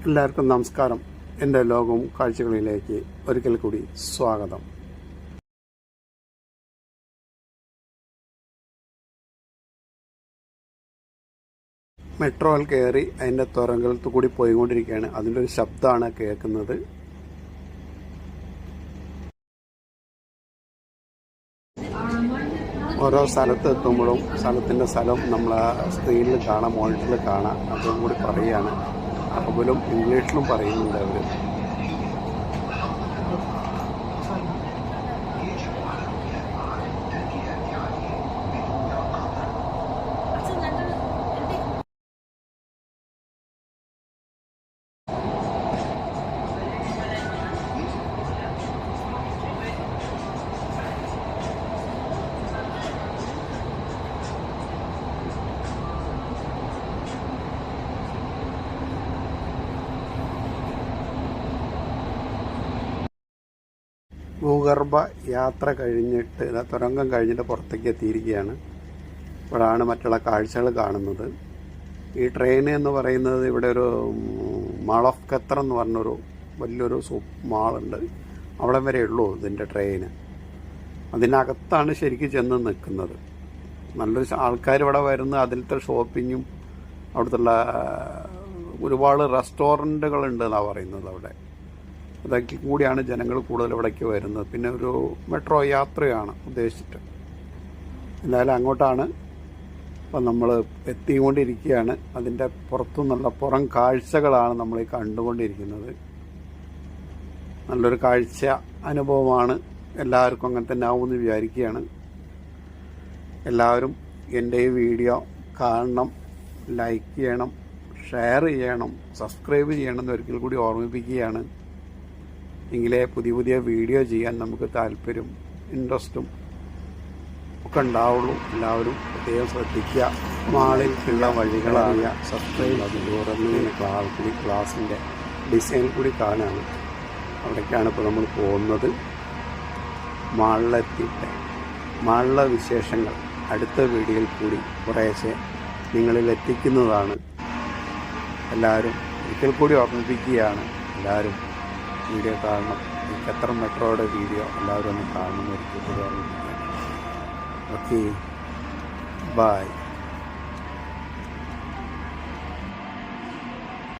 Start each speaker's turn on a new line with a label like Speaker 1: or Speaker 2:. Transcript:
Speaker 1: എല്ലാവർക്കും നമസ്കാരം. എൻ്റെ ലോകവും കാഴ്ചകളിലേക്ക് ഒരിക്കൽ കൂടി സ്വാഗതം. മെട്രോയിൽ കയറി അതിൻ്റെ തുരങ്കത്ത് കൂടി പോയിക്കൊണ്ടിരിക്കുകയാണ്. അതിൻ്റെ ഒരു ശബ്ദമാണ് കേൾക്കുന്നത്. ഓരോ സ്ഥലത്ത് എത്തുമ്പോഴും സ്ഥലത്തിൻ്റെ സ്ഥലം നമ്മൾ സ്ക്രീനിൽ കാണാം, മോണിറ്ററിൽ കാണാം. അതും കൂടി പറയുകയാണ്. അറബിലും ഇംഗ്ലീഷിലും പറയുന്നുണ്ട് അവർ. ഭൂഗർഭ യാത്ര കഴിഞ്ഞിട്ട് തുരങ്കം കഴിഞ്ഞിട്ട് പുറത്തേക്ക് എത്തിയിരിക്കുകയാണ്. ഇവിടെയാണ് മറ്റുള്ള കാഴ്ചകൾ കാണുന്നത്. ഈ ട്രെയിൻ എന്ന് പറയുന്നത് ഇവിടെ ഒരു മാൾ ഓഫ് ഖത്തർ എന്ന് പറഞ്ഞൊരു വലിയൊരു മാളുണ്ട്. അവിടെ വരെ ഉള്ളൂ ഇതിൻ്റെ ട്രെയിന്. അതിനകത്താണ് ശരിക്കും ചെന്ന് നിൽക്കുന്നത്. നല്ലൊരു ആൾക്കാർ ഇവിടെ വരുന്ന അതിലത്തെ ഷോപ്പിങ്ങും അവിടുത്തെ ഒരുപാട് റെസ്റ്റോറൻറ്റുകളുണ്ട് എന്നാണ് പറയുന്നത്. അവിടെ അതൊക്കെ കൂടിയാണ് ജനങ്ങൾ കൂടുതൽ ഇവിടേക്ക് വരുന്നത്. പിന്നെ ഒരു മെട്രോ യാത്രയാണ് ഉദ്ദേശിച്ചിട്ട്. എന്തായാലും അങ്ങോട്ടാണ് ഇപ്പം നമ്മൾ എത്തിക്കൊണ്ടിരിക്കുകയാണ്. അതിൻ്റെ പുറത്തുനിന്നുള്ള പുറം കാഴ്ചകളാണ് നമ്മൾ ഈ കണ്ടുകൊണ്ടിരിക്കുന്നത്. നല്ലൊരു കാഴ്ച അനുഭവമാണ്. എല്ലാവർക്കും അങ്ങനെ തന്നെ ആവുമെന്ന് വിചാരിക്കുകയാണ്. എല്ലാവരും എൻ്റെ ഈ വീഡിയോ കാണണം, ലൈക്ക് ചെയ്യണം, ഷെയർ ചെയ്യണം, സബ്സ്ക്രൈബ് ചെയ്യണം എന്ന് ഒരിക്കൽ കൂടി ഓർമ്മിപ്പിക്കുകയാണ്. എങ്കിലേ പുതിയ പുതിയ വീഡിയോ ചെയ്യാൻ നമുക്ക് താല്പര്യം, ഇൻട്രസ്റ്റും ഒക്കെ ഉണ്ടാവുള്ളൂ. എല്ലാവരും പ്രത്യേകം ശ്രദ്ധിക്കുക. മാളിലേക്കുള്ള വഴികളായ സബ്സ്ക്രൈബ് അതിലൂടെ ക്ലാസിൻ്റെ ഡിസൈൻ കൂടി കാണാണ്. അവിടേക്കാണ് ഇപ്പോൾ നമ്മൾ പോകുന്നത്. മാളിലെത്തിയിട്ട് മാളിലെ വിശേഷങ്ങൾ അടുത്ത വീഡിയോയിൽ കൂടി കുറേശ്ശെ നിങ്ങളിൽ എത്തിക്കുന്നതാണ്. എല്ലാവരും ഒരിക്കൽ കൂടി ഓർമ്മിപ്പിക്കുകയാണ്. എല്ലാവരും വീഡിയോ കാണണം. ഈ ഖത്തർ മെട്രോയുടെ വീഡിയോ എല്ലാവരും ഒന്ന് കാണണം. ഒരിക്കൽ കൂടി ഓർമ്മിപ്പിക്കുകയാണ്. Okay, by.